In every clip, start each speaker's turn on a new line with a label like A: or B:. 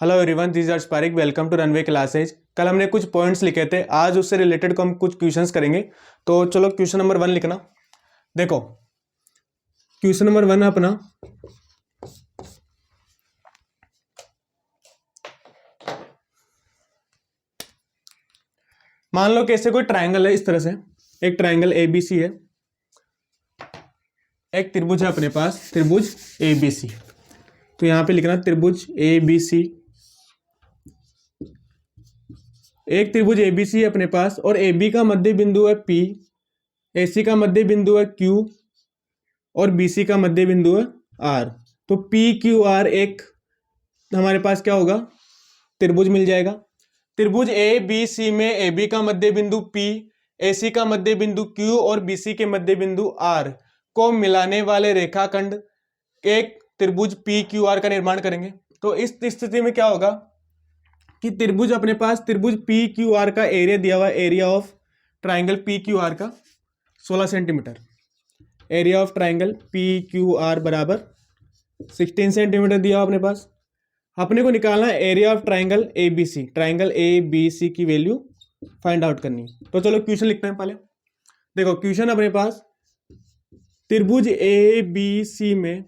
A: Hello everyone, this is Pareek. Welcome to Runway Classes. कल हमने कुछ पॉइंट्स लिखे थे, आज उससे रिलेटेड हम कुछ क्वेश्चंस करेंगे। तो चलो क्वेश्चन नंबर 1 लिखना। देखो क्वेश्चन नंबर 1 अपना, मान लो कि ऐसे कोई ट्राइंगल है, इस तरह से एक ट्राइंगल एबीसी है, एक त्रिभुज है अपने पास, त्रिभुज एबीसी। तो यहां पे लिखना त्रिभुज एबीसी, एक त्रिभुज एबीसी है अपने पास और एबी का मध्य बिंदु है पी, एसी का मध्य बिंदु है क्यू और बीसी का मध्य बिंदु है आर। तो पी क्यू आर एक हमारे पास क्या होगा, त्रिभुज मिल जाएगा। त्रिभुज ए बी सी में ए बी का मध्य बिंदु पी, ए सी का मध्य बिंदु क्यू और बी सी के मध्य बिंदु आर को मिलाने वाले रेखाखंड एक त्रिभुज पी क्यू आर का निर्माण करेंगे। तो इस स्थिति में क्या होगा कि त्रिभुज अपने पास त्रिभुज पी क्यू आर का एरिया दिया हुआ है, area of triangle P Q are का 16 centimetre, area of triangle P Q R बराबर 16 सेंटीमीटर दिया हुआ अपने पास। अपने को निकालना है area of triangle A B C, triangle A B C की वैल्यू फाइंड आउट करनी है। तो चलो क्वेश्चन लिखते हैं पहले। देखो क्वेश्चन अपने पास, त्रिभुज ए बी सी में,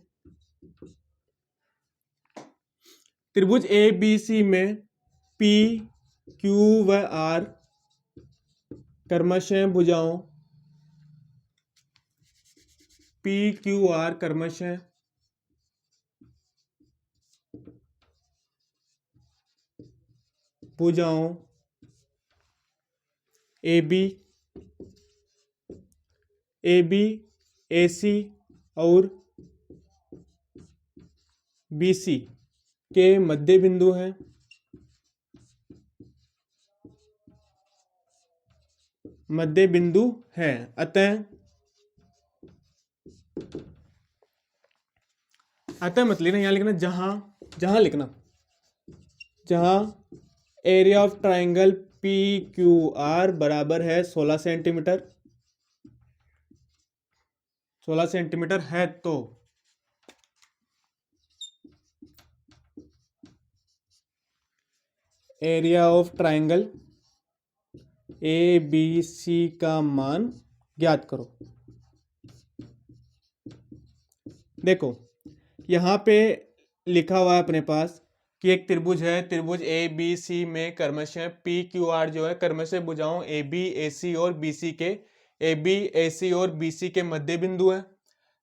A: त्रिभुज ए बी सी में पी क्यू व आर क्रमशः भुजाओं पी क्यू आर क्रमशः भुजाओं ए बी ए सी और बी सी के मध्य बिंदु हैं। मध्य बिंदु है, अतः मत लिखना, यहां लिखना जहां लिखना, जहां area of triangle P Q R बराबर है 16 सेंटीमीटर, 16 सेंटीमीटर है, तो area of triangle A B C का मान ज्ञात करो। देखो यहां पे लिखा हुआ है अपने पास कि एक त्रिभुज है, त्रिभुज ए बी सी में क्रमशः पी क्यू आर जो है क्रमशः भुजाओं ए बी ए सी और बी सी के, ए बी ए सी और बी सी के मध्य बिंदु है।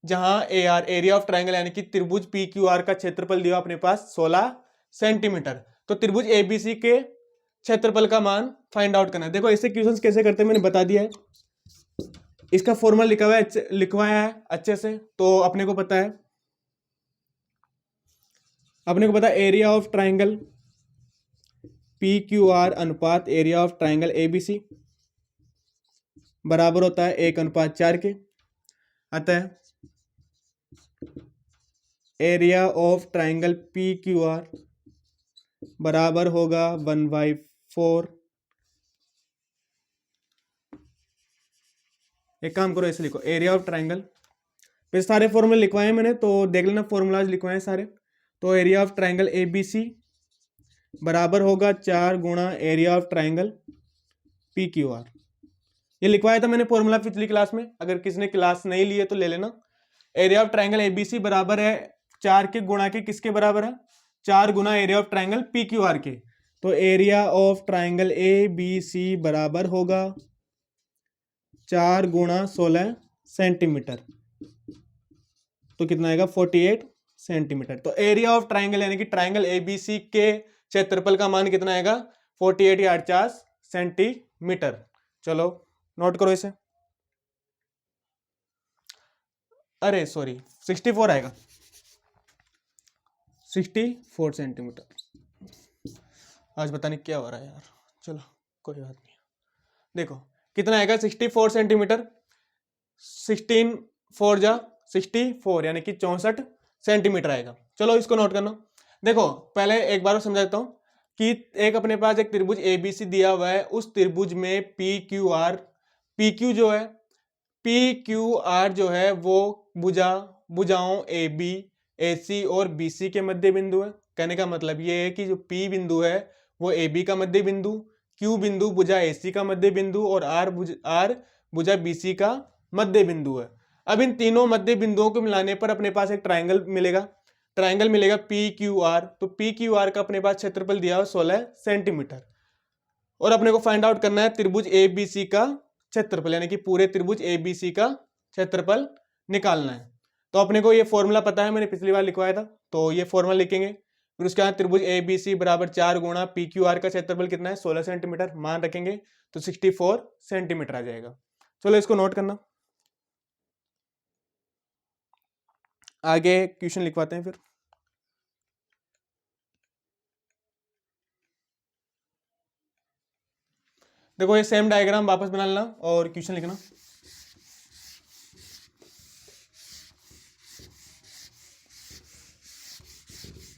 A: जहां A R area of triangle यानी कि त्रिभुज पी क्यू आर का क्षेत्रफल दिया अपने पास 16 सेंटीमीटर। तो त्रिभुज ए बी सी के क्षेत्रफल का मान फाइंड आउट करना है। देखो ऐसे क्वेश्चंस कैसे करते हैं मैंने बता दिया है, इसका फॉर्मूला लिखवाया है अच्छे से, तो अपने को पता है, area of triangle P Q R अनुपात area of triangle A B C बराबर होता है 1:4 के। अतः area of triangle P Q R बराबर होगा 1/4। एक काम करो, ऐसे लिखो एरिया ऑफ ट्राइंगल, पे सारे फॉर्मूले लिखवाए मैंने, तो देख लेना फॉर्मूलाज लिखवाए सारे। तो area of triangle A B C बराबर होगा 4 गुणा area of triangle P Q R. ये लिखवाया था मैंने फॉर्मूला पिछली क्लास में, अगर किसी ने क्लास नहीं ली है तो ले लेना। Area of triangle A B C बराबर है 4 के गुणा के किसके बराबर है, 4 गुना area of triangle P Q R के। तो area of triangle A B C बराबर होगा 4 गुणा 16 सेंटीमीटर, तो कितना आएगा 48 सेंटीमीटर। तो एरिया ऑफ ट्राइंगल यानी कि ट्राइंगल एबीसी के क्षेत्रफल का मान कितना आएगा 48 या 50 सेंटीमीटर। चलो नोट करो इसे, अरे सॉरी 64 आएगा, 64 सेंटीमीटर। आज पता नहीं क्या हो रहा है यार, चलो कोई बात नहीं। देखो कितना आएगा 64 सेंटीमीटर, 16 4 जा 64 यानी कि 64 सेंटीमीटर आएगा। चलो इसको नोट करना। देखो पहले एक बार समझा देता हूं कि एक अपने पास एक त्रिभुज एबीसी दिया हुआ है, उस त्रिभुज में P Q are, P Q जो है, पी क्यू आर जो है वो भुजाओं ए बी ए सी और बी सी के मध्य बिंदु है। कहने का मतलब ये है कि जो P बिंदु है वो AB का मध्य बिंदु, Q बिंदु भुजा AC का मध्य बिंदु और R भुजा BC का मध्य बिंदु है। अब इन तीनों मध्य बिंदुओं को मिलाने पर अपने पास एक ट्राइंगल मिलेगा, PQR। तो PQR का अपने पास क्षेत्रफल दिया हुआ 16 सेंटीमीटर। और अपने को फाइंड आउट करना है त्रिभुज ABC का क्षेत्रफल, यानी कि पूरे त्रिभुज ABC का क्षेत्रफल निकालना है। तो अपने को ये फॉर्मूला पता है, मैंने पिछली बार लिखवाया था, तो ये फॉर्मूला लिखेंगे। फिर उसके बाद त्रिभुज ABC बराबर 4 गुणा PQR का क्षेत्रफल कितना है 16 सेंटीमीटर मान रखेंगे, तो 64 सेंटीमीटर आ जाएगा। चलो इसको नोट करना, आगे क्वेश्चन लिखवाते हैं। फिर देखो ये सेम डायग्राम वापस बना लेना और क्वेश्चन लिखना।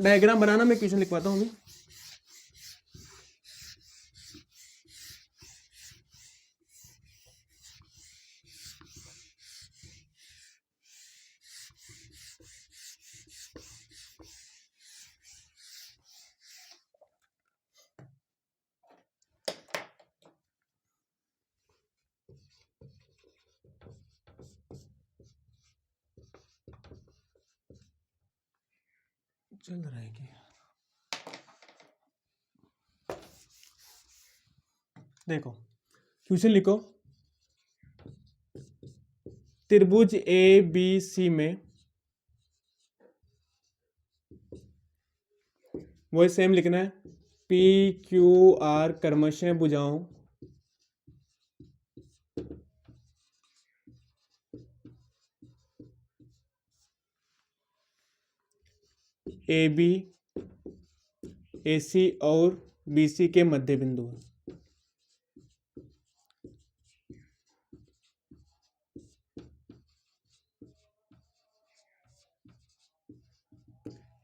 A: डायग्राम बनाना, मैं क्वेश्चन लिखवाता हूँ अभी। चल रहा है कि देखो क्वेश्चन लिखो, त्रिभुज ABC में वही सेम लिखना है, PQR क्रमशः भुजाओं AB, AC और BC के मध्य बिंदु है।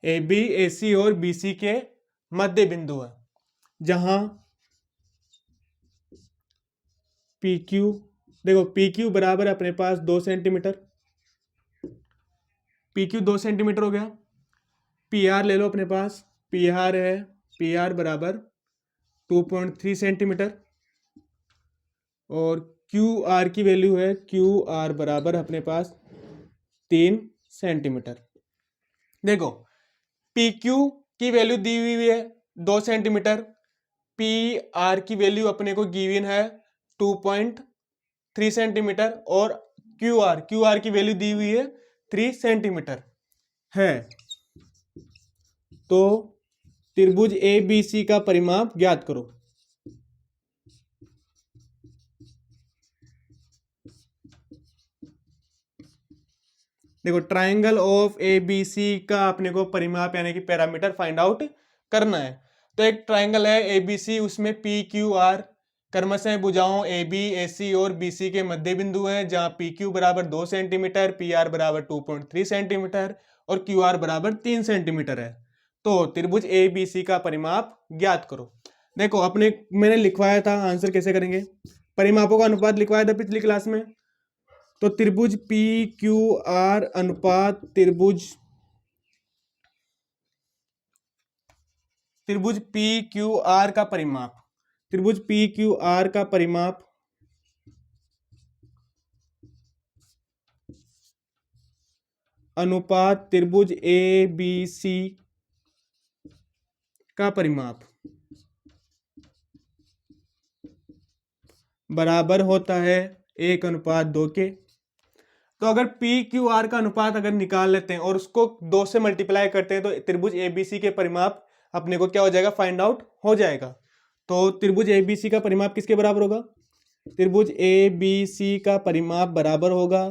A: AB, AC और BC के मध्य बिंदु है, जहां PQ, देखो PQ बराबर अपने पास 2 सेंटीमीटर, PQ 2 सेंटीमीटर हो गया। PR ले लो अपने पास, PR है, PR बराबर 2.3 सेंटीमीटर और QR की वैल्यू है, QR बराबर अपने पास 3 सेंटीमीटर। देखो PQ की वैल्यू दी हुई है 2 सेंटीमीटर, PR की वैल्यू अपने को गिवन है 2.3 सेंटीमीटर और QR की वैल्यू दी हुई है 3 सेंटीमीटर है। तो त्रिभुज ABC का परिमाप ज्ञात करो। देखो ट्राइंगल ऑफ ABC का अपने को परिमाप यानी कि पैरामीटर फाइंड आउट करना है। तो एक ट्राइंगल है ABC, उसमें PQR क्रमशः भुजाओं AB, AC और BC के मध्य बिंदु हैं, जहां PQ बराबर 2 सेंटीमीटर, PR बराबर 2.3 सेंटीमीटर और QR बराबर 3 सेंटीमीटर है। तो त्रिभुज ABC का परिमाप ज्ञात करो। देखो अपने मैंने लिखवाया था, आंसर कैसे करेंगे, परिमापों का अनुपात लिखवाया था पिछली क्लास में। तो त्रिभुज PQR अनुपात त्रिभुज PQR का परिमाप, त्रिभुज PQR का परिमाप अनुपात त्रिभुज ABC का परिमाप बराबर होता है 1:2 के। तो अगर PQR का अनुपात अगर निकाल लेते हैं और उसको 2 से मल्टीप्लाई करते हैं तो त्रिभुज ABC के परिमाप अपने को क्या हो जाएगा, फाइंड आउट हो जाएगा। तो त्रिभुज ABC का परिमाप किसके बराबर होगा, त्रिभुज ABC का परिमाप बराबर होगा,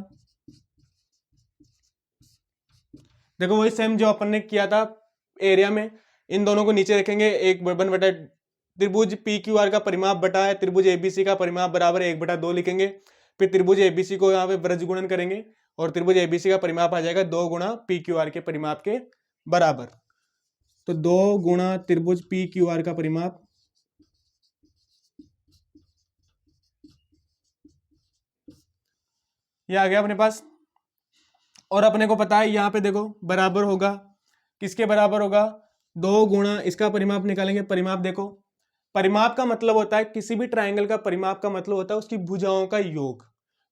A: देखो वही सेम जो अपन ने किया था एरिया में, इन दोनों को नीचे रखेंगे, 1/, त्रिभुज PQR का परिमाप बटा है त्रिभुज ABC का परिमाप बराबर 1/2 लिखेंगे। फिर त्रिभुज ABC को यहाँ पे ब्रज गुणन करेंगे और त्रिभुज ABC का परिमाप आ जाएगा 2 गुणा PQR के परिमाप के बराबर। तो 2 गुणा त्रिभुज PQR का परिमाप, ये आ गया अपने पास। और अपने को पता है यहाँ पे देखो बराबर होगा, किसके बराबर होगा, 2 गुणा इसका परिमाप निकालेंगे। परिमाप देखो, परिमाप का मतलब होता है, किसी भी ट्राइंगल का परिमाप का मतलब होता है उसकी भुजाओं का योग।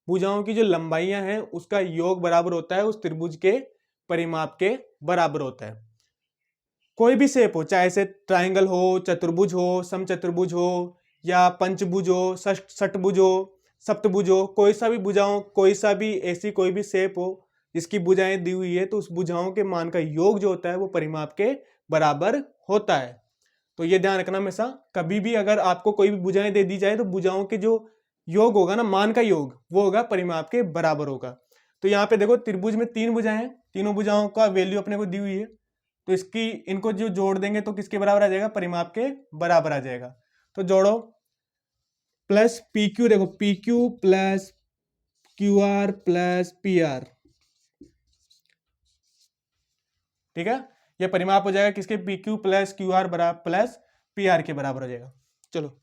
A: भुजाओं की जो लंबाइयां हैं उसका योग बराबर होता है उस त्रिभुज के परिमाप के बराबर होता है। कोई भी शेप हो, चाहे से ट्राइंगल हो, चतुर्भुज हो, समचतुर्भुज हो, या पंचभुज हो, षटभुज हो, सप्तभुज हो, कोई सा भी भुजाओं, कोई सा भी ऐसी कोई भी शेप हो जिसकी भुजाएं दी हुई है, तो उस भुजाओं के मान का योग जो होता है वो परिमाप के बराबर होता है। तो ये ध्यान रखना हमेशा, कभी भी अगर आपको कोई भी भुजाएं दे दी जाए तो भुजाओं के जो योग होगा ना, मान का योग, वो होगा परिमाप के बराबर होगा। तो यहाँ पे देखो त्रिभुज में 3 भुजाएं हैं, तीनों भुजाओं का वैल्यू अपने को दी हुई है, तो इसकी इनको जो जोड़ देंगे तो किसके बराबर आ जाएगा, परिमाप के बराबर आ जाएगा। तो जोड़ो, प्लस पी क्यू, देखो P Q plus Q R plus P R, ठीक है, ये परिमाप हो जाएगा किसके, P Q plus Q R बराबर प्लस पी आर के बराबर हो जाएगा। चलो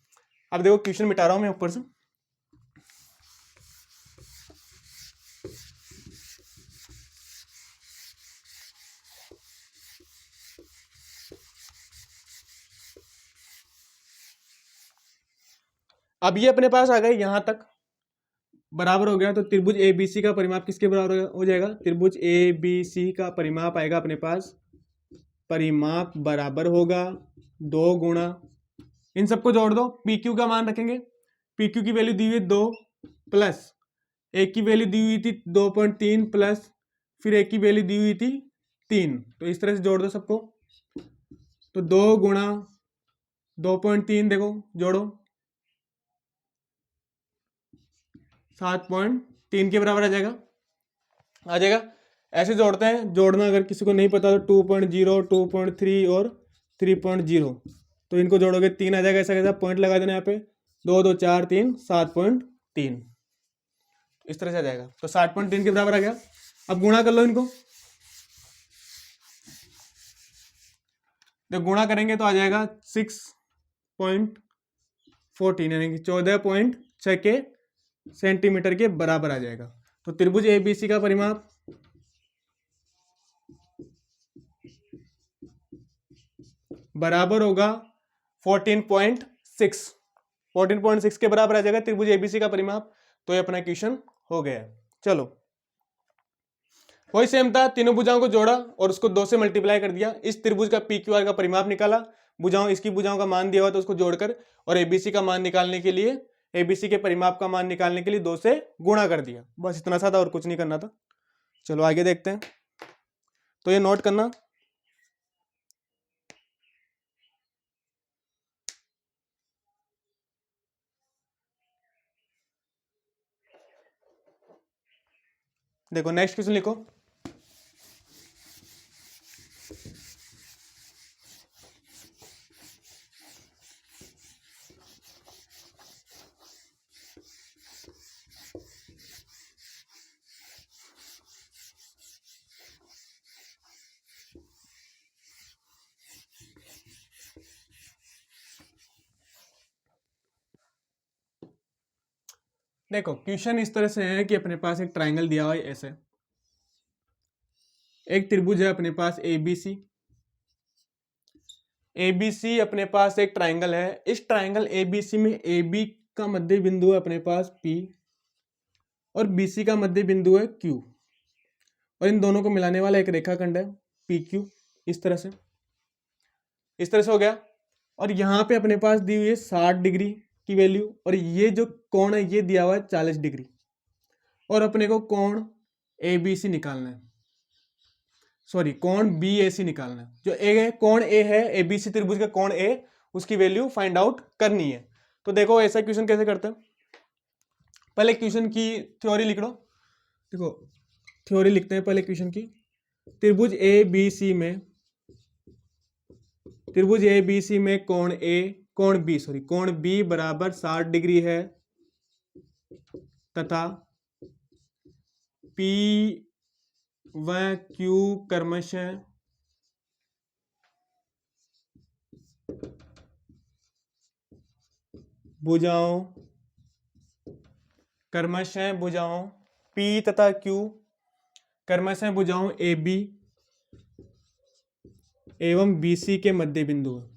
A: अब देखो क्वेश्चन मिटा रहा हूं मैं ऊपर से। अब ये अपने पास आ गए यहां तक, बराबर हो गया। तो त्रिभुज एबीसी का परिमाप किसके बराबर हो जाएगा, त्रिभुज एबीसी का परिमाप आएगा अपने पास, परिमाप बराबर होगा 2 गुणा, इन सबको जोड़ दो, पी क्यू का मान रखेंगे, पी क्यू की वैल्यू दी हुई 2 प्लस एक की वैल्यू दी हुई थी 2.3 प्लस फिर एक की वैल्यू दी हुई थी 3, तो इस तरह से जोड़ दो सबको। तो 2 गुणा 2.3, देखो जोड़ो 7.3 के बराबर आ जाएगा। ऐसे जोड़ते हैं, जोड़ना अगर किसी को नहीं पता तो 2.0, 2.3 और 3.0, तो इनको जोड़ोगे 3 आ जाएगा, ऐसा कैसा पॉइंट लगा देना यहाँ पे, 2 2 4 3 7.3, इस तरह से आ जाएगा। तो 7.3 के बराबर आ गया। अब गुणा कर लो इनको, तो गुणा करेंगे तो आ जाएगा 6.14 यानी कि 14.6 के सेंटीमीटर के बराबर आ जाएगा। तो त्रिभुज एबीसी का परिमाप बराबर होगा 14.6, 14.6 के बराबर आ जाएगा त्रिभुज एबीसी का परिमाप। तो ये अपना क्वेश्चन हो गया। चलो, वही सेम था, तीनों भुजाओं को जोड़ा और उसको 2 से मल्टीप्लाई कर दिया, इस त्रिभुज का पी क्यू आर का परिमाप निकाला, भुजाओं इसकी भुजाओं का मान दिया हुआ तो उसको जोड़कर, और एबीसी का मान निकालने के लिए, एबीसी के परिमाप का मान निकालने के लिए 2 से गुणा कर दिया, बस इतना सा था और कुछ नहीं करना था। चलो आगे देखते हैं, तो ये नोट करना। देखो नेक्स्ट क्वेश्चन लिखो, देखो क्वेश्चन इस तरह से है कि अपने पास एक ट्राइंगल दिया हुआ है ऐसे, एक त्रिभुज है अपने पास एबीसी, एबीसी अपने पास एक ट्राइंगल है, इस ट्राइंगल एबीसी में AB का मध्य बिंदु है अपने पास P और BC का मध्य बिंदु है Q, और इन दोनों को मिलाने वाला एक रेखाखंड है PQ, इस तरह से हो गया। और यहाँ पे अपने पास दी हुई है 60 डिग्री की वैल्यू, और ये जो कोण है ये दिया हुआ है 40 डिग्री, और अपने को कोण ABC निकालना है, सॉरी कोण BAC निकालना है। जो ए है, कोण ए है, एबीसी त्रिभुज का कोण ए, उसकी वैल्यू फाइंड आउट करनी है। तो देखो ऐसा क्वेश्चन कैसे करते हैं, पहले क्वेश्चन की थ्योरी लिख लो। देखो थ्योरी लिखते हैं पहले क्वेश्चन की, त्रिभुज ए बी सी में कोण बी बराबर 60 डिग्री है, तथा P व Q क्रमशः भुजाओं P तथा Q क्रमशः भुजाओं AB एवं BC के मध्य बिंदु है।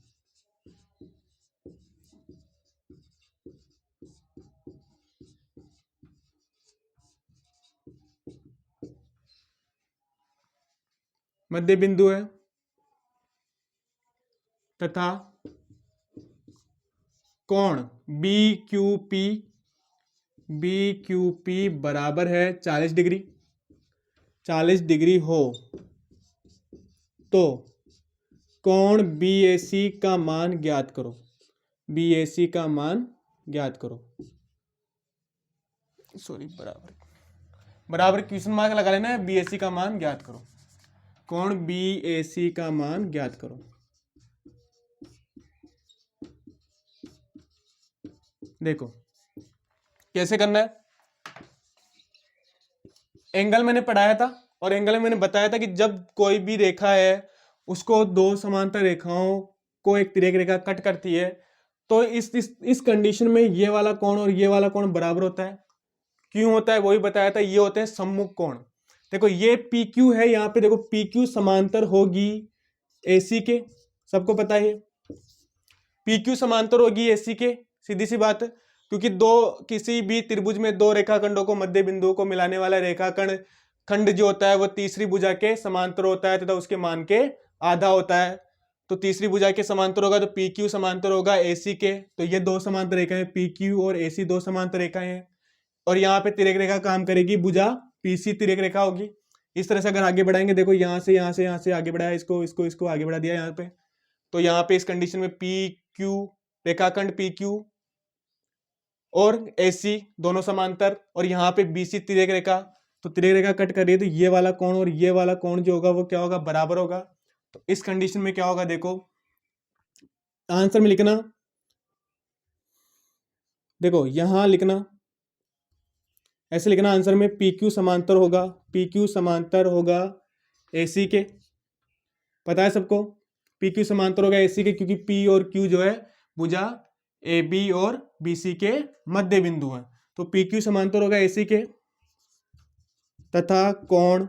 A: मध्य बिंदु है तथा कोण BQP बराबर है 40 डिग्री। 40 डिग्री हो तो कोण BAC का मान ज्ञात करो। BAC का मान ज्ञात करो। सॉरी, बराबर क्वेश्चन मार्क लगा लेना है। BAC का मान ज्ञात करो। कोण BAC का मान ज्ञात करो। देखो कैसे करना है। एंगल मैंने पढ़ाया था और एंगल में मैंने बताया था कि जब कोई भी रेखा है उसको दो समांतर रेखाओं को एक तिर्यक रेखा कट करती है तो इस कंडीशन में ये वाला कोण और ये वाला कोण बराबर होता है। क्यों होता है वही बताया था। ये होते हैं सम्मुख कोण। देखो ये PQ है, यहाँ पे देखो PQ समांतर होगी AC के, सबको पता है। PQ समांतर होगी AC के, सीधी सी बात है। क्योंकि किसी भी त्रिभुज में दो रेखाखंडों को मध्य बिंदुओं को मिलाने वाला खंड जो होता है वो तीसरी भुजा के समांतर होता है तथा उसके मान के आधा होता है। तो तीसरी भुजा के समांतर होगा तो PQ समांतर होगा AC के। तो ये दो समांतर रेखाएं PQ और AC दो समांतर रेखाएं हैं। और यहाँ पे तिर्यक रेखा काम करेगी, भुजा PC तिर्यक रेखा होगी। इस तरह से अगर आगे बढ़ाएंगे, देखो यहाँ से आगे बढ़ाया, इसको आगे बढ़ा दिया यहाँ पे। तो यहाँ पे इस कंडीशन में PQ रेखाखंड PQ और AC दोनों समांतर, और यहाँ पे BC तिर्यक रेखा। तो तिर्यक रेखा कट कर रही है तो ये वाला कोण और ये वाला कोण जो होगा वो क्या होगा, बराबर होगा। तो इस कंडीशन में क्या होगा, देखो आंसर में लिखना, देखो यहां लिखना, ऐसे लिखना आंसर में PQ समांतर होगा AC के। पता है सबको PQ समांतर होगा AC के, क्योंकि P और Q जो है भुजा AB और BC के मध्य बिंदु है। तो PQ समांतर होगा AC के तथा कोण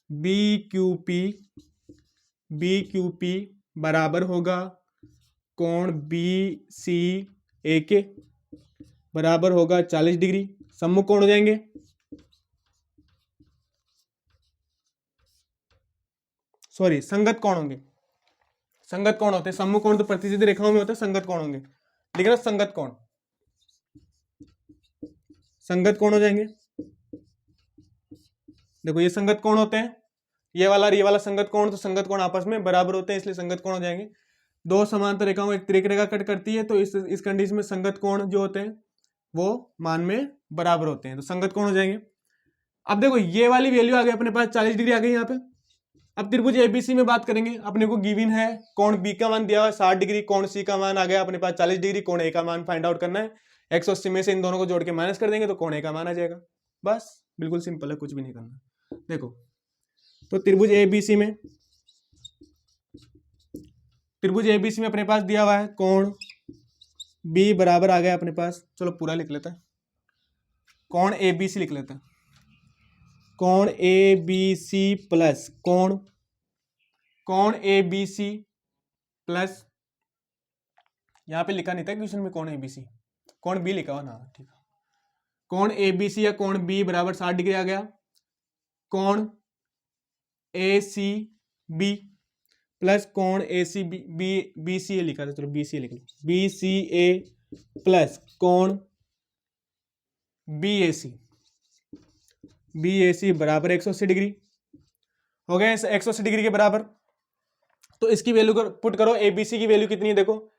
A: BQP बराबर होगा कोण BCA के, बराबर होगा 40 डिग्री। सम्मुख कोण हो जाएंगे। सॉरी, संगत कोण होंगे। संगत कोण होते हैं, सम्मुख कोण तो प्रतिच्छेद रेखाओं में होते हैं, संगत कोण होंगे। लिखना संगत कोण, संगत कोण हो जाएंगे। देखो ये संगत कोण होते हैं, ये वाला संगत कोण। तो संगत कोण आपस में बराबर होते हैं, इसलिए संगत कोण हो जाएंगे। दो समांतर रेखाओं एक तिर्यक रेखा कट करती है तो इस कंडीशन में संगत कोण जो होते हैं वो मान में बराबर होते हैं, तो संगत कोण हो जाएंगे। अब देखो ये वाली वैल्यू आ गई अपने पास, 40 डिग्री आ गई यहाँ पे। अब त्रिभुज ABC में बात करेंगे। अपने को गिवन है कोण B का मान दिया हुआ 60 डिग्री, कोण C का मान आ गया अपने पास 40 डिग्री, कोण A का मान फाइंड आउट करना है। 180 में से इन दोनों को जोड़ के माइनस कर देंगे तो कोण A का मान आ जाएगा। बस बिल्कुल सिंपल है, कुछ भी नहीं करना। देखो तो त्रिभुज ABC में अपने पास दिया हुआ है कोण B बराबर आ गया अपने पास। चलो पूरा लिख लेते हैं, कोण ABC लिख लेते हैं। कोण ABC प्लस कोण ABC प्लस, यहां पे लिखा नहीं था क्वेश्चन में कोण ABC, कोण B लिखा हुआ ना, ठीक है। कोण ABC या कोण B बराबर 60 डिग्री आ गया। कोण ACB प्लस कोण BCA लिखा था, चलो BCA लिख लो, BCA प्लस कोण BAC बराबर 180 डिग्री हो गए। 180 डिग्री के बराबर। तो इसकी वैल्यू पुट करो। ABC की वैल्यू कितनी है, देखो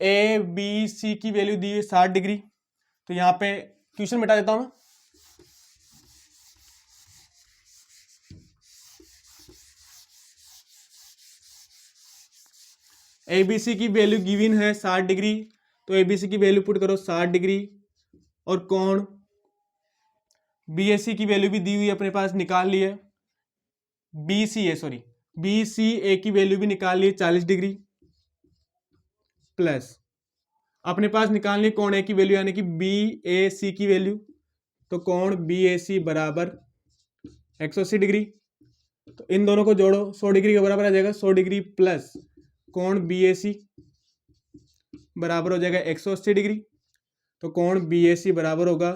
A: ABC की वैल्यू दी है 60 डिग्री। तो यहाँ पे क्वेश्चन मिटा देता हूं मैं। ABC की वैल्यू गिवन है 60 डिग्री, तो ABC की वैल्यू पुट करो 60 डिग्री। और कोण BAC की वैल्यू भी दी हुई अपने पास, निकाल ली है। BCA की वैल्यू भी निकाल ली 40 डिग्री, प्लस अपने पास निकाल ली कोण A की वैल्यू यानी कि BAC की वैल्यू। तो कोण BAC बराबर 180 डिग्री। तो इन दोनों को जोड़ो, 100 डिग्री के बराबर आ जाएगा। 100 डिग्री प्लस कोण BAC बराबर हो जाएगा 180 डिग्री। तो कोण BAC बराबर होगा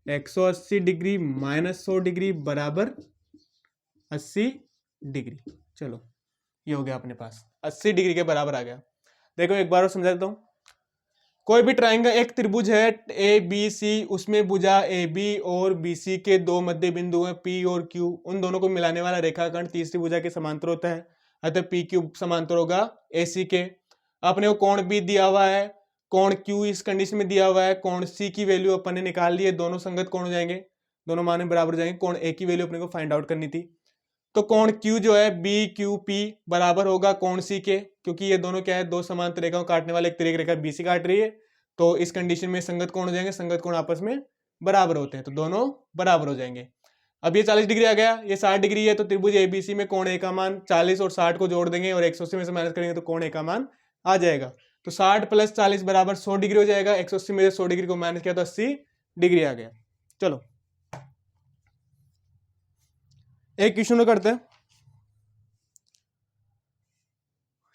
A: 180 डिग्री माइनस 100 डिग्री बराबर 80 डिग्री। चलो ये हो गया अपने पास, 80 डिग्री के बराबर आ गया। देखो एक बार और समझा देता हूं। कोई भी ट्रायंगल, एक त्रिभुज है ABC, उसमें भुजा AB और BC के दो मध्य बिंदु हैं P और Q। उन दोनों को मिलाने वाला रेखाखंड तीसरी भुजा के समांतर होता है, अतः PQ समांतर होगा AC के। अपने को कोण B दिया हुआ है, कोण Q इस कंडीशन में दिया हुआ है, कोण C की वैल्यू अपन ने निकाल ली है, दोनों संगत कोण हो जाएंगे, दोनों मान बराबर हो जाएंगे। कोण A की वैल्यू अपने को फाइंड आउट करनी थी। तो कोण Q जो है BQP बराबर होगा कोण C के, क्योंकि ये दोनों क्या है, दो समांतर रेखाओं काटने वाले, एक तिर्यक रेखा BC काट रही है। तो इस कंडीशन में संगत कोण हो जाएंगे, संगत कोण आपस में बराबर होते हैं, तो दोनों बराबर हो जाएंगे। अब ये 40 डिग्री आ गया, ये 60 डिग्री है, तो त्रिभुज ABC में कोण A का मान 40 और 60 को जोड़ देंगे और 180 में से माइनस करेंगे तो कोण A का मान आ जाएगा। तो 60 प्लस 40 बराबर 100 डिग्री हो जाएगा। 180 में से 100 डिग्री को माइनस किया तो 80 डिग्री आ गया। चलो एक क्वेश्चन करते हैं,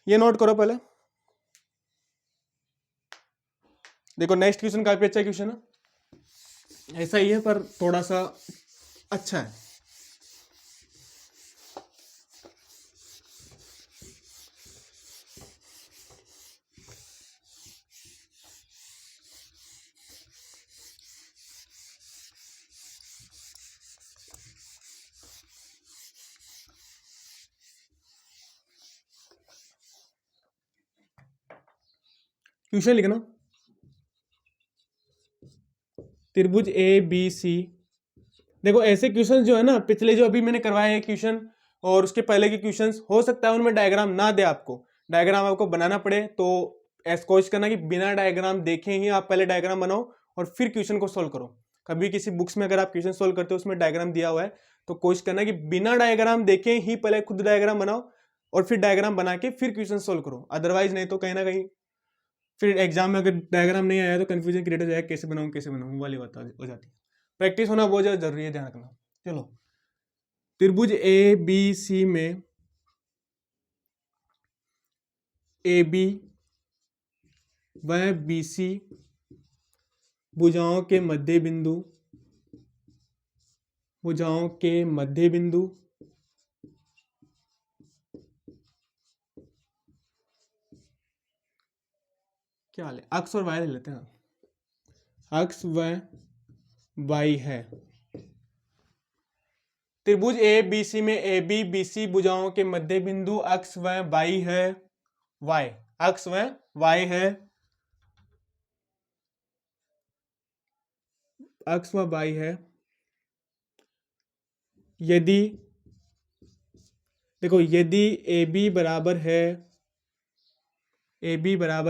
A: ये नोट करो पहले। देखो नेक्स्ट क्वेश्चन काफी अच्छा क्वेश्चन है, ऐसा ही है पर थोड़ा सा अच्छा है। क्वेश्चन लिखना, त्रिभुज ABC। देखो ऐसे क्वेश्चन जो है ना, पिछले जो अभी मैंने करवाए हैं क्वेश्चन और उसके पहले के क्वेश्चंस, हो सकता है उनमें डायग्राम ना दे, आपको डायग्राम आपको बनाना पड़े, तो ऐसा कोशिश करना कि बिना डायग्राम देखे ही आप पहले डायग्राम बनाओ और फिर क्वेश्चन को सोल्व करो। कभी किसी बुक्स में अगर आप क्वेश्चन सोल्व करते हो उसमें डायग्राम दिया हुआ है, तो कोशिश करना कि बिना डायग्राम देखे ही पहले खुद डायग्राम बनाओ और फिर डायग्राम बना के फिर क्वेश्चन सोल्व करो। अदरवाइज नहीं तो कहीं ना कहीं फिर एग्जाम में अगर डायग्राम नहीं आया तो कंफ्यूजन क्रिएट हो जाएगा, कैसे बनाऊं वाली बात हो जाती है। प्रैक्टिस होना बहुत ज़्यादा जरूरी है, ध्यान रखना। चलो त्रिभुज ABC में AB व BC भुजाओं के मध्य बिंदु क्या ले, अक्ष और वाई ले लेते हैं, अक्ष व वाई है। त्रिभुज ABC में AB BC भुजाओं के मध्य बिंदु अक्ष व वाई है, वाई अक्ष व वाई है, अक्ष व वाई है। यदि देखो, यदि AB बराबर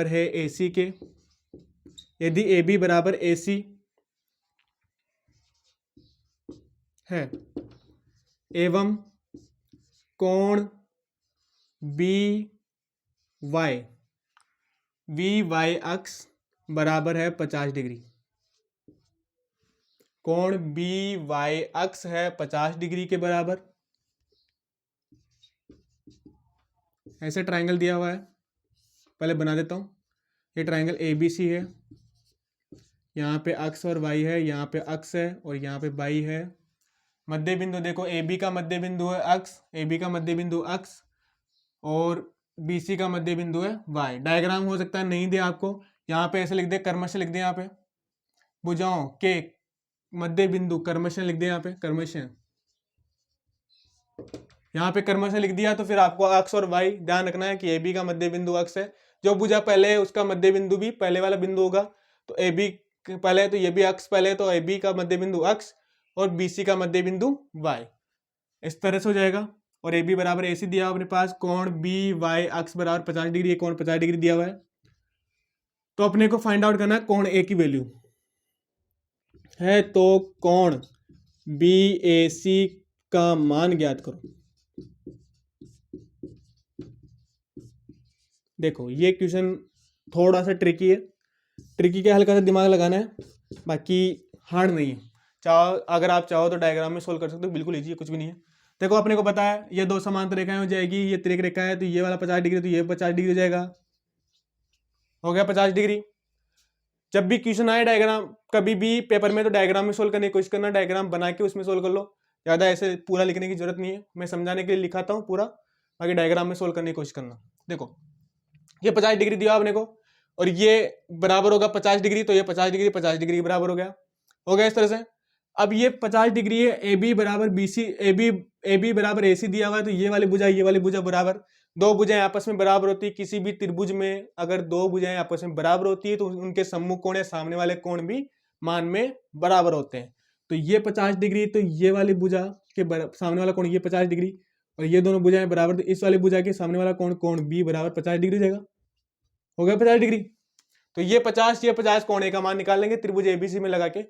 A: है AC के, यदि AB बराबर AC है एवं कोण VY अक्ष बराबर है 50 डिग्री, कोण BY अक्ष है 50 डिग्री के बराबर। ऐसे ट्रायंगल दिया हुआ है, पहले बना देता हूं। ये ट्रायंगल ABC है, यहाँ पे अक्ष और वाई है, यहाँ पे अक्ष है और यहाँ पे वाई है। मध्य बिंदु देखो, AB का मध्य बिंदु है अक्ष, AB का मध्य बिंदु अक्ष और BC का मध्य बिंदु है वाई। डायग्राम हो सकता है नहीं दे आपको, यहाँ पे ऐसे लिख दे, कर्मश लिख दे, यहाँ पे भुजाओं के मध्य बिंदु कर्मश लिख दे, यहाँ पे कर्मश, यहाँ पे कर्मश लिख दिया। तो फिर आपको अक्ष और वाई ध्यान रखना है कि AB का मध्य बिंदु अक्ष है, जो भुजा पहले है उसका मध्य बिंदु भी पहले वाला बिंदु होगा। तो AB पहले है तो ये भी अक्ष पहले है, तो AB का मध्य बिंदु अक्ष और BC का मध्य बिंदु वाई, इस तरह से हो जाएगा। और AB बराबर AC दिया हुआ अपने पास, कोण BY अक्ष बराबर 50 डिग्री, कोण 50 डिग्री दिया हुआ है। तो अपने को फाइंड आउट करना है कोण A की वैल्यू है, तो कोण BAC का मान ज्ञात करो। देखो ये क्वेश्चन थोड़ा सा ट्रिकी है, ट्रिकी का हल्का सा दिमाग लगाना है, बाकी हार्ड नहीं है। चाहो अगर आप चाहो तो डायग्राम में सोल्व कर सकते हो, बिल्कुल इजी है, कुछ भी नहीं है। देखो अपने को पता है ये दो समांतर रेखाएं हो जाएगी, ये तिरक रेखा है तो ये वाला 50 डिग्री, तो ये 50 डिग्री हो जाएगा, हो गया 50 डिग्री। जब भी क्वेश्चन आए डायग्राम कभी भी पेपर में, तो डायग्राम में सोल्व करने की कोशिश करना, डायग्राम बना के उसमें सोल्व कर लो, ज़्यादा ऐसे पूरा लिखने की जरूरत नहीं है, मैं समझाने के लिए लिखाता हूँ पूरा, बाकी डायग्राम में सोल्व करने की कोशिश करना। देखो ये 50 डिग्री दिया आपने को और ये बराबर होगा 50 डिग्री, तो ये 50 डिग्री 50 डिग्री बराबर हो गया इस तरह से। अब ये 50 डिग्री है, ए बी बराबर बी सी, ए बी बराबर ए सी दिया हुआ है, तो ये वाली भुजा बराबर, दो भुजाएं आपस में बराबर होती है, किसी भी त्रिभुज में अगर दो भुजाएं आपस में बराबर होती है तो उनके सम्मुख कोण या सामने वाले कोण भी मान में बराबर होते हैं। तो ये 50 डिग्री, तो ये वाली भुजा के सामने वाला कोण ये 50 डिग्री, और ये दोनों भुजाएं बराबर, तो इस वाली भुजा के सामने वाला कोण बी बराबर 50 डिग्री हो जाएगा, हो गया 50 डिग्री। तो ये 50 कोण ए का मान निकाल लेंगे त्रिभुज एबीसी में लगा के,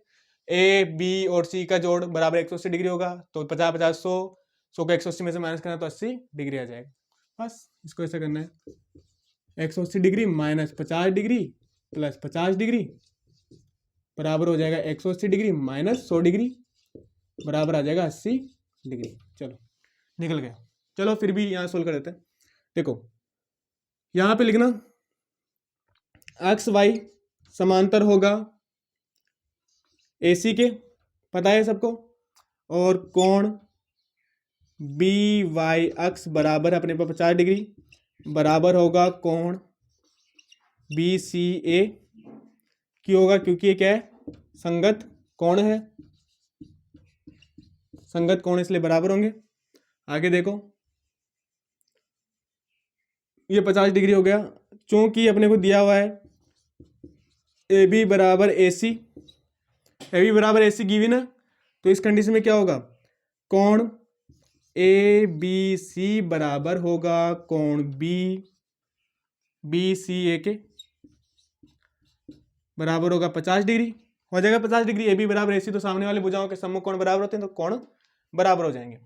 A: ए बी और सी का जोड़ बराबर 180 डिग्री होगा, तो 50 50 100 को 180 में से माइनस करना तो 80 डिग्री आ जाएगा। बस इसको ऐसे करना है, 180 degree minus 50 degree plus 50 degree बराबर हो जाएगा 180 डिग्री माइनस 100 डिग्री बराबर आ जाएगा 80 डिग्री। चलो निकल गया। चलो फिर भी यहाँ सोल्व कर देते हैं। देखो यहाँ पे लिखना एक्स वाई समांतर होगा AC के, पता है सबको, और कोण बी वाई अक्स बराबर अपने पास 50 डिग्री बराबर होगा कोण बी सी ए, क्यों होगा, क्योंकि ये क्या है, संगत कोण है, संगत कोण इसलिए बराबर होंगे। आगे देखो ये 50 डिग्री हो गया, चूंकि अपने को दिया हुआ है ए बी बराबर ए सी, ए बी बराबर ए सी गिवन है, तो इस कंडीशन में क्या होगा, कोण ए बी सी बराबर होगा कोण बी सी ए के बराबर होगा 50 डिग्री, हो जाएगा 50 डिग्री। ए बी बराबर ए सी, तो सामने वाले भुजाओं के सम्मुख कोण बराबर होते हैं, तो कोण बराबर हो जाएंगे।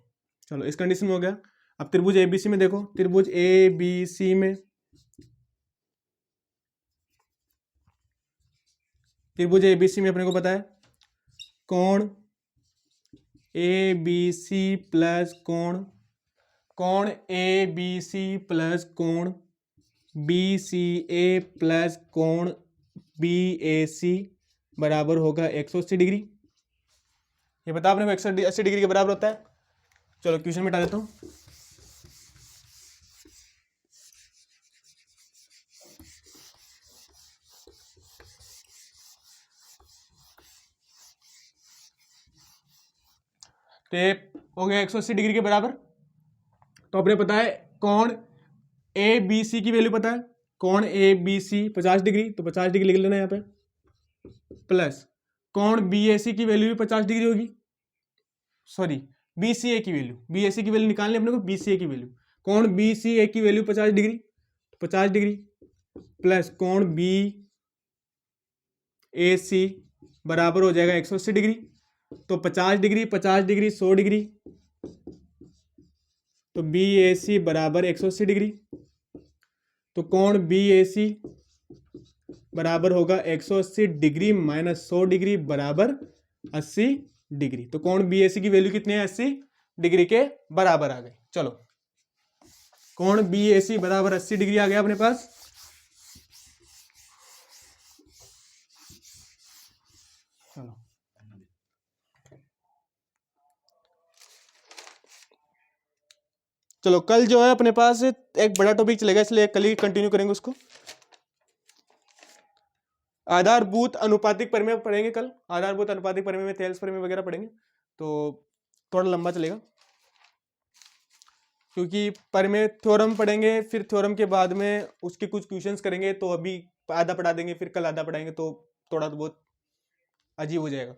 A: चलो इस कंडीशन में हो गया। अब त्रिभुज एबीसी में देखो, त्रिभुज ए बी सी में, त्रिभुज एबीसी में अपने को पता है कोण ए बी सी प्लस कोण ए बी सी प्लस कोण बी सी ए प्लस कोण बी ए सी बराबर होगा 180 डिग्री। ये बता आपने को 180 डिग्री के बराबर होता है। चलो क्वेश्चन मिटा देता हूँ। तो ये हो गया 180 डिग्री के बराबर। तो अपने पता है कोण ए बी सी की वैल्यू पता है, कोण ए बी सी 50 डिग्री, तो 50 डिग्री लिख लेना यहाँ पे, प्लस कोण बी ए सी की वैल्यू भी 50 डिग्री होगी, सॉरी बी सी ए की वैल्यू, बी ए सी की वैल्यू निकालनी अपने को, बी सी ए की वैल्यू, कोण बी सी ए की वैल्यू 50 डिग्री, 50 डिग्री प्लस कोण बी ए सी बराबर हो जाएगा 180 डिग्री, तो 50 डिग्री 100 डिग्री, तो बी ए सी बराबर 180 डिग्री, तो कोण बी ए सी बराबर होगा 180 डिग्री माइनस 100 डिग्री बराबर 80 डिग्री। तो कोण बी ए सी की वैल्यू कितनी है, 80 डिग्री के बराबर आ गई। चलो कोण बी ए सी बराबर 80 डिग्री आ गया अपने पास। चलो चलो कल जो है अपने पास एक बड़ा टॉपिक चलेगा, इसलिए कल ही कंटिन्यू करेंगे उसको। आधारभूत अनुपातिक प्रमेय पढ़ेंगे कल, आधारभूत अनुपातिक प्रमेय में थेल्स प्रमेय वगैरह पढ़ेंगे, तो थोड़ा लंबा चलेगा, क्योंकि प्रमेय थ्योरम पढ़ेंगे, फिर थ्योरम के बाद में उसके कुछ क्वेश्चंस करेंगे, तो अभी आधा पढ़ा देंगे, फिर कल आधा पढ़ाएंगे, तो थोड़ा बहुत अजीब हो जाएगा।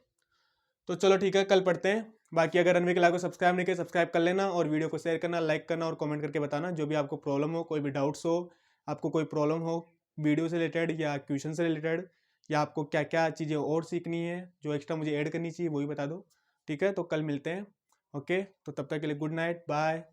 A: तो चलो ठीक है, कल पढ़ते हैं। बाकी अगर रणवीर कला को सब्सक्राइब नहीं किया, सब्सक्राइब कर लेना, और वीडियो को शेयर करना, लाइक करना और कमेंट करके बताना जो भी आपको प्रॉब्लम हो, कोई भी डाउट्स हो, आपको कोई प्रॉब्लम हो वीडियो से रिलेटेड या क्वेश्चन से रिलेटेड, या आपको क्या क्या चीज़ें और सीखनी है जो एक्स्ट्रा मुझे ऐड करनी चाहिए, वो भी बता दो। ठीक है, तो कल मिलते हैं। ओके, तो तब तक के लिए गुड नाइट, बाय।